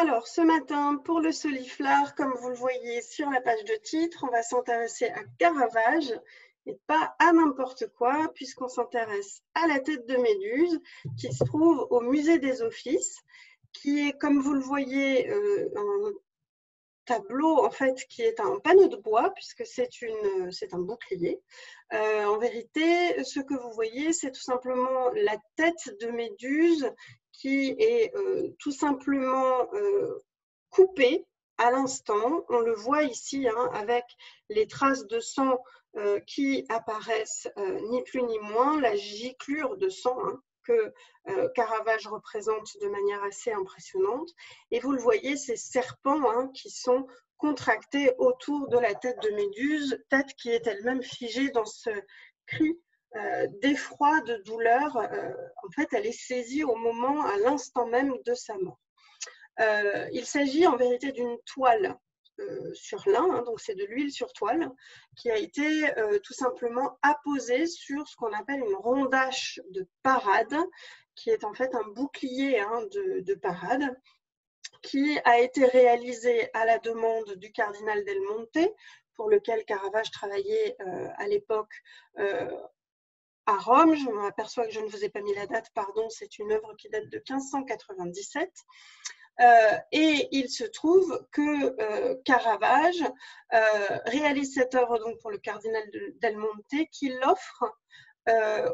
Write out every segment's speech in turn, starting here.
Alors, ce matin, pour le soliflare, comme vous le voyez sur la page de titre, on va s'intéresser à Caravage et pas à n'importe quoi, puisqu'on s'intéresse à la tête de Méduse qui se trouve au musée des Offices, qui est, comme vous le voyez, un tableau en fait qui est un panneau de bois puisque c'est un bouclier. En vérité, ce que vous voyez, c'est tout simplement la tête de Méduse qui est tout simplement coupée à l'instant. On le voit ici hein, avec les traces de sang qui apparaissent ni plus ni moins, la giclure de sang hein, que Caravage représente de manière assez impressionnante. Et vous le voyez, ces serpents hein, qui sont contractés autour de la tête de Méduse, tête qui est elle-même figée dans ce cri d'effroi, de douleur. En fait, elle est saisie au moment, à l'instant même de sa mort. Il s'agit en vérité d'une toile sur lin, hein, donc c'est de l'huile sur toile, qui a été tout simplement apposée sur ce qu'on appelle une rondache de parade, qui est en fait un bouclier hein, de parade, qui a été réalisé à la demande du cardinal Del Monte, pour lequel Caravage travaillait à l'époque à Rome. Je m'aperçois que je ne vous ai pas mis la date, pardon, c'est une œuvre qui date de 1597. Et il se trouve que Caravage réalise cette œuvre donc, pour le cardinal Del Monte, qui l'offre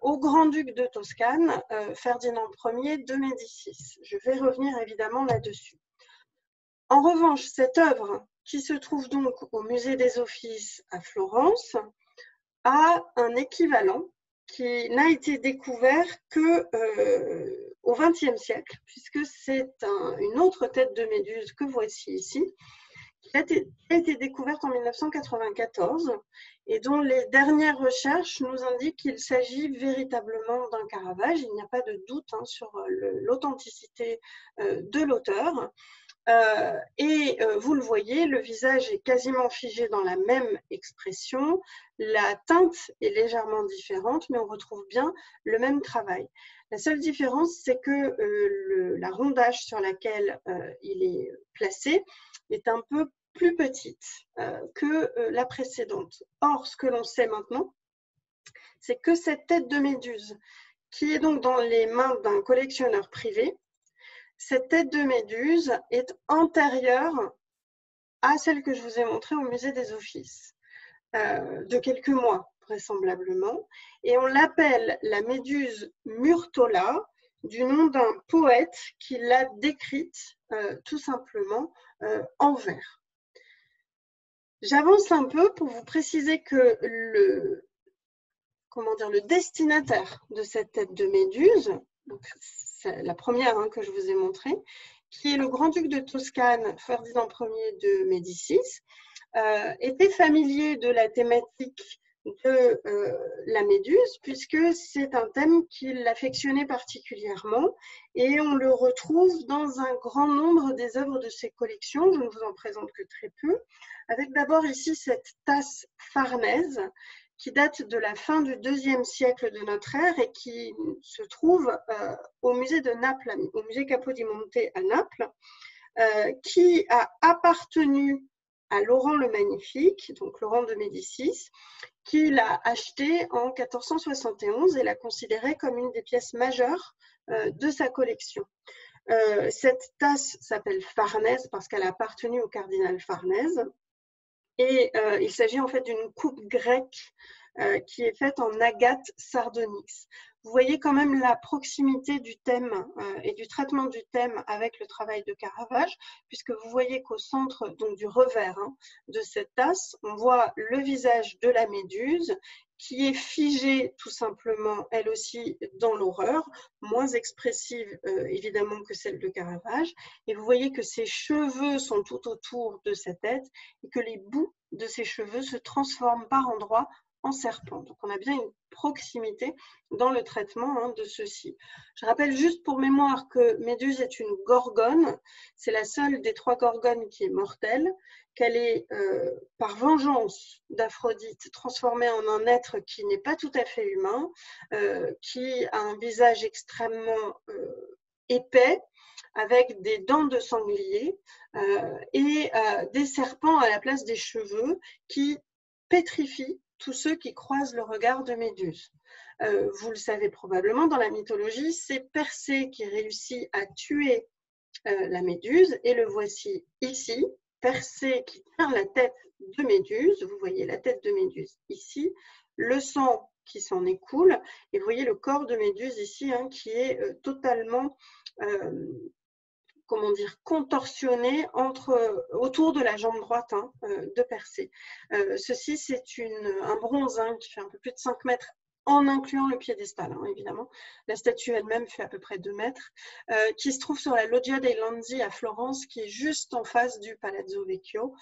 au grand-duc de Toscane, Ferdinand Ier de Médicis. Je vais revenir évidemment là-dessus. En revanche, cette œuvre, qui se trouve donc au musée des Offices à Florence, a un équivalent qui n'a été découvert que au XXe siècle, puisque c'est une autre tête de Méduse que voici ici, qui a été découverte en 1994 et dont les dernières recherches nous indiquent qu'il s'agit véritablement d'un Caravage. Il n'y a pas de doute hein, sur l'authenticité de l'auteur. Vous le voyez, le visage est quasiment figé dans la même expression, la teinte est légèrement différente, mais on retrouve bien le même travail. La seule différence, c'est que la rondage sur laquelle il est placé est un peu plus petite que la précédente. Or, ce que l'on sait maintenant, c'est que cette tête de Méduse, qui est donc dans les mains d'un collectionneur privé, cette tête de Méduse est antérieure à celle que je vous ai montrée au musée des Offices, de quelques mois vraisemblablement, et on l'appelle la Méduse Murtola, du nom d'un poète qui l'a décrite tout simplement en vers. J'avance un peu pour vous préciser que le destinataire de cette tête de Méduse, donc c'est la première hein, que je vous ai montrée, qui est le grand-duc de Toscane, Ferdinand Ier de Médicis, était familier de la thématique de la Méduse, puisque c'est un thème qu'il affectionnait particulièrement, et on le retrouve dans un grand nombre des œuvres de ses collections. Je ne vous en présente que très peu, avec d'abord ici cette tasse farnèse, qui date de la fin du IIe siècle de notre ère et qui se trouve au musée de Naples, au musée Capodimonte à Naples, qui a appartenu à Laurent le Magnifique, donc Laurent de Médicis, qui l'a acheté en 1471 et l'a considéré comme une des pièces majeures de sa collection. Cette tasse s'appelle Farnèse parce qu'elle a appartenu au cardinal Farnèse. Et il s'agit en fait d'une coupe grecque qui est faite en agate sardonyx. Vous voyez quand même la proximité du thème et du traitement du thème avec le travail de Caravage, puisque vous voyez qu'au centre donc, du revers hein, de cette tasse, on voit le visage de la Méduse qui est figée tout simplement, elle aussi, dans l'horreur, moins expressive évidemment que celle de Caravage. Et vous voyez que ses cheveux sont tout autour de sa tête et que les bouts de ses cheveux se transforment par endroits en serpent. Donc on a bien une proximité dans le traitement hein, de ceci. Je rappelle juste pour mémoire que Méduse est une gorgone, c'est la seule des 3 gorgones qui est mortelle, qu'elle est par vengeance d'Aphrodite transformée en un être qui n'est pas tout à fait humain, qui a un visage extrêmement épais, avec des dents de sanglier et des serpents à la place des cheveux qui pétrifient tous ceux qui croisent le regard de Méduse. Vous le savez probablement, dans la mythologie, c'est Persée qui réussit à tuer la Méduse, et le voici ici, Persée qui tient la tête de Méduse, vous voyez la tête de Méduse ici, le sang qui s'en écoule, et vous voyez le corps de Méduse ici hein, qui est totalement comment dire, contorsionné autour de la jambe droite hein, de Persée. Ceci, c'est un bronze hein, qui fait un peu plus de 5 mètres en incluant le piédestal, hein, évidemment. La statue elle-même fait à peu près 2 mètres, qui se trouve sur la Loggia dei Lanzi à Florence, qui est juste en face du Palazzo Vecchio,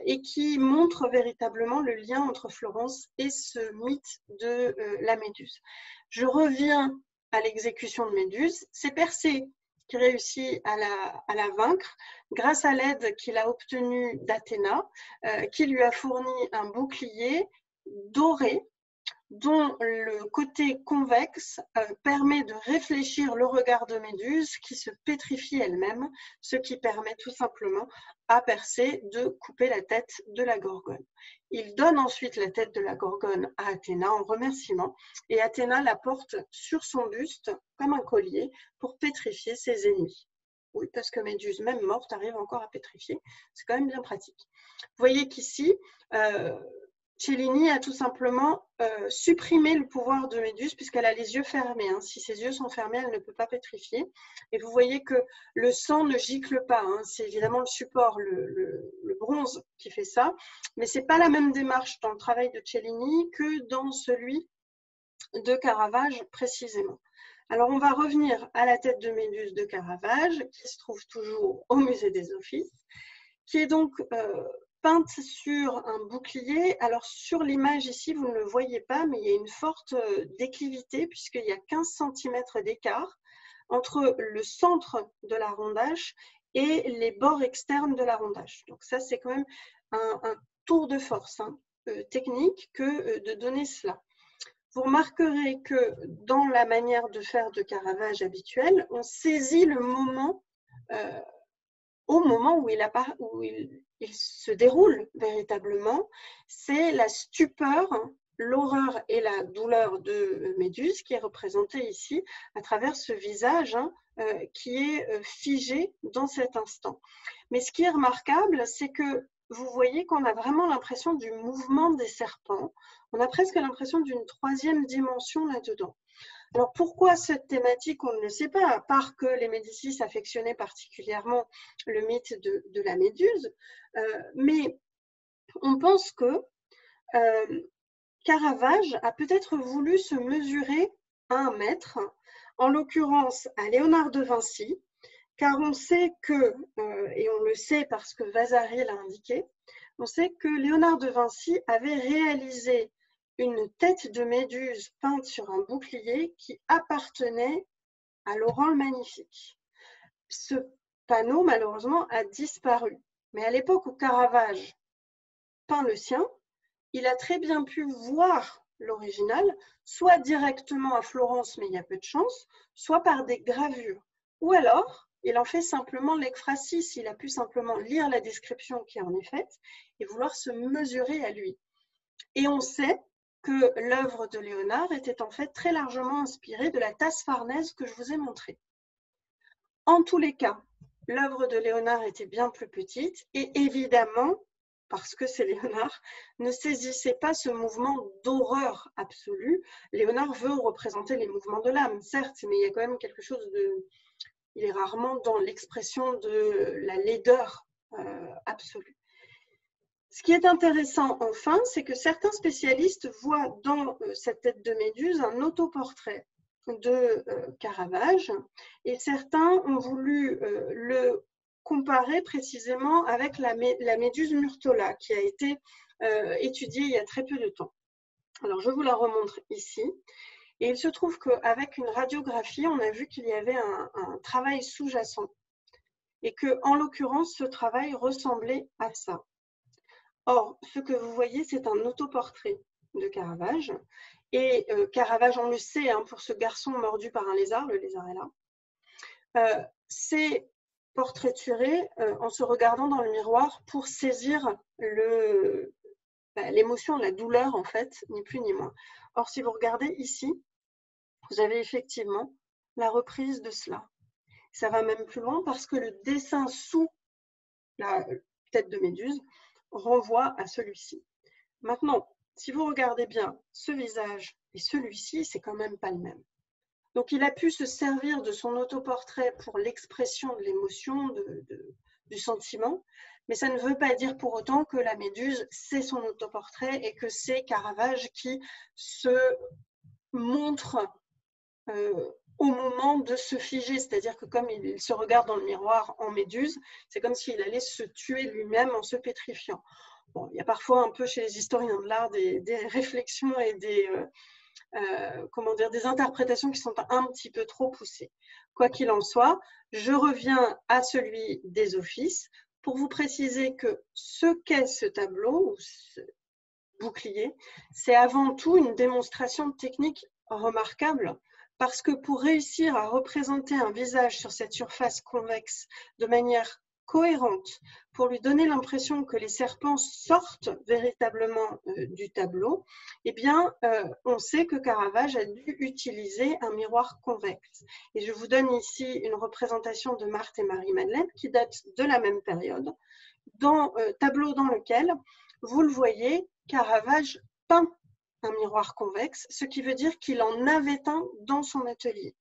et qui montre véritablement le lien entre Florence et ce mythe de la Méduse. Je reviens à l'exécution de Méduse. C'est Persée qui réussit à la vaincre grâce à l'aide qu'il a obtenue d'Athéna, qui lui a fourni un bouclier doré dont le côté convexe permet de réfléchir le regard de Méduse qui se pétrifie elle-même, ce qui permet tout simplement à Persée de couper la tête de la Gorgone. Il donne ensuite la tête de la Gorgone à Athéna en remerciement et Athéna la porte sur son buste comme un collier pour pétrifier ses ennemis. Oui, parce que Méduse, même morte, arrive encore à pétrifier. C'est quand même bien pratique. Vous voyez qu'ici, Cellini a tout simplement supprimé le pouvoir de Méduse puisqu'elle a les yeux fermés. Hein. Si ses yeux sont fermés, elle ne peut pas pétrifier. Et vous voyez que le sang ne gicle pas. Hein. C'est évidemment le support, le bronze qui fait ça. Mais ce n'est pas la même démarche dans le travail de Cellini que dans celui de Caravage précisément. Alors on va revenir à la tête de Méduse de Caravage qui se trouve toujours au Musée des Offices, qui est donc peinte sur un bouclier. Alors sur l'image ici, vous ne le voyez pas, mais il y a une forte déclivité puisqu'il y a 15 cm d'écart entre le centre de la rondache et les bords externes de la rondache. Donc ça, c'est quand même un tour de force hein, technique que de donner cela. Vous remarquerez que dans la manière de faire de Caravage habituelle, on saisit le moment au moment où il se déroule véritablement, c'est la stupeur, l'horreur et la douleur de Méduse qui est représentée ici à travers ce visage hein, qui est figé dans cet instant. Mais ce qui est remarquable, c'est que vous voyez qu'on a vraiment l'impression du mouvement des serpents. On a presque l'impression d'une troisième dimension là-dedans. Alors pourquoi cette thématique, on ne le sait pas, à part que les Médicis affectionnaient particulièrement le mythe de la Méduse, mais on pense que Caravage a peut-être voulu se mesurer à un maître, en l'occurrence à Léonard de Vinci, car on sait que, et on le sait parce que Vasari l'a indiqué, on sait que Léonard de Vinci avait réalisé une tête de Méduse peinte sur un bouclier qui appartenait à Laurent le Magnifique. Ce panneau, malheureusement, a disparu. Mais à l'époque où Caravage peint le sien, il a très bien pu voir l'original, soit directement à Florence, mais il y a peu de chance, soit par des gravures. Ou alors, il en fait simplement l'ekphrasis, il a pu simplement lire la description qui en est faite et vouloir se mesurer à lui. Et on sait que l'œuvre de Léonard était en fait très largement inspirée de la tasse farnèse que je vous ai montrée. En tous les cas, l'œuvre de Léonard était bien plus petite et évidemment, parce que c'est Léonard, ne saisissait pas ce mouvement d'horreur absolue. Léonard veut représenter les mouvements de l'âme, certes, mais il y a quand même quelque chose de... Il est rarement dans l'expression de la laideur absolue. Ce qui est intéressant enfin, c'est que certains spécialistes voient dans cette tête de Méduse un autoportrait de Caravage et certains ont voulu le comparer précisément avec la Méduse Murtola qui a été étudiée il y a très peu de temps. Alors je vous la remontre ici et il se trouve qu'avec une radiographie, on a vu qu'il y avait un travail sous-jacent et que en l'occurrence, ce travail ressemblait à ça. Or, ce que vous voyez, c'est un autoportrait de Caravage. Et Caravage, on le sait, hein, pour ce garçon mordu par un lézard, le lézard est là, c'est portraiturer en se regardant dans le miroir pour saisir l'émotion, la douleur en fait, ni plus ni moins. Or, si vous regardez ici, vous avez effectivement la reprise de cela. Ça va même plus loin parce que le dessin sous la tête de Méduse renvoie à celui-ci. Maintenant, si vous regardez bien ce visage et celui-ci, c'est quand même pas le même. Donc, il a pu se servir de son autoportrait pour l'expression de l'émotion, du sentiment, mais ça ne veut pas dire pour autant que la Méduse, c'est son autoportrait et que c'est Caravage qui se montre au moment de se figer, c'est-à-dire que comme il se regarde dans le miroir en Méduse, c'est comme s'il allait se tuer lui-même en se pétrifiant. Bon, il y a parfois un peu chez les historiens de l'art des réflexions et des interprétations qui sont un petit peu trop poussées. Quoi qu'il en soit, je reviens à celui des offices pour vous préciser que ce qu'est ce tableau, ou ce bouclier, c'est avant tout une démonstration de technique remarquable parce que pour réussir à représenter un visage sur cette surface convexe de manière cohérente, pour lui donner l'impression que les serpents sortent véritablement du tableau, eh bien, on sait que Caravage a dû utiliser un miroir convexe. Et je vous donne ici une représentation de Marthe et Marie-Madeleine qui date de la même période, tableau dans lequel, vous le voyez, Caravage peint un miroir convexe, ce qui veut dire qu'il en avait un dans son atelier.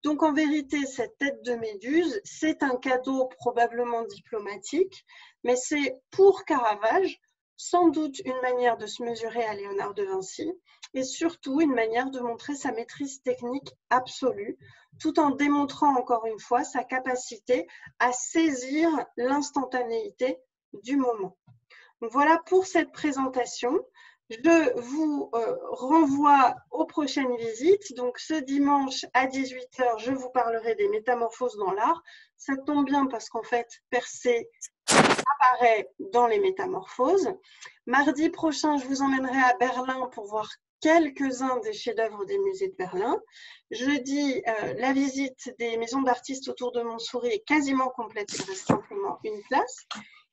Donc, en vérité, cette tête de Méduse, c'est un cadeau probablement diplomatique, mais c'est pour Caravage sans doute une manière de se mesurer à Léonard de Vinci et surtout une manière de montrer sa maîtrise technique absolue, tout en démontrant encore une fois sa capacité à saisir l'instantanéité du moment. Donc, voilà pour cette présentation. Je vous renvoie aux prochaines visites. Donc, ce dimanche à 18 h, je vous parlerai des métamorphoses dans l'art. Ça tombe bien parce qu'en fait, Persée apparaît dans les métamorphoses. Mardi prochain, je vous emmènerai à Berlin pour voir quelques-uns des chefs-d'œuvre des musées de Berlin. Jeudi, la visite des maisons d'artistes autour de Montsouris est quasiment complète. Il reste simplement une place.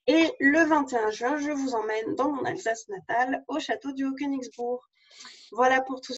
Et le 21 juin, je vous emmène dans mon Alsace natale, au château du Haut-Königsbourg. Voilà pour tout.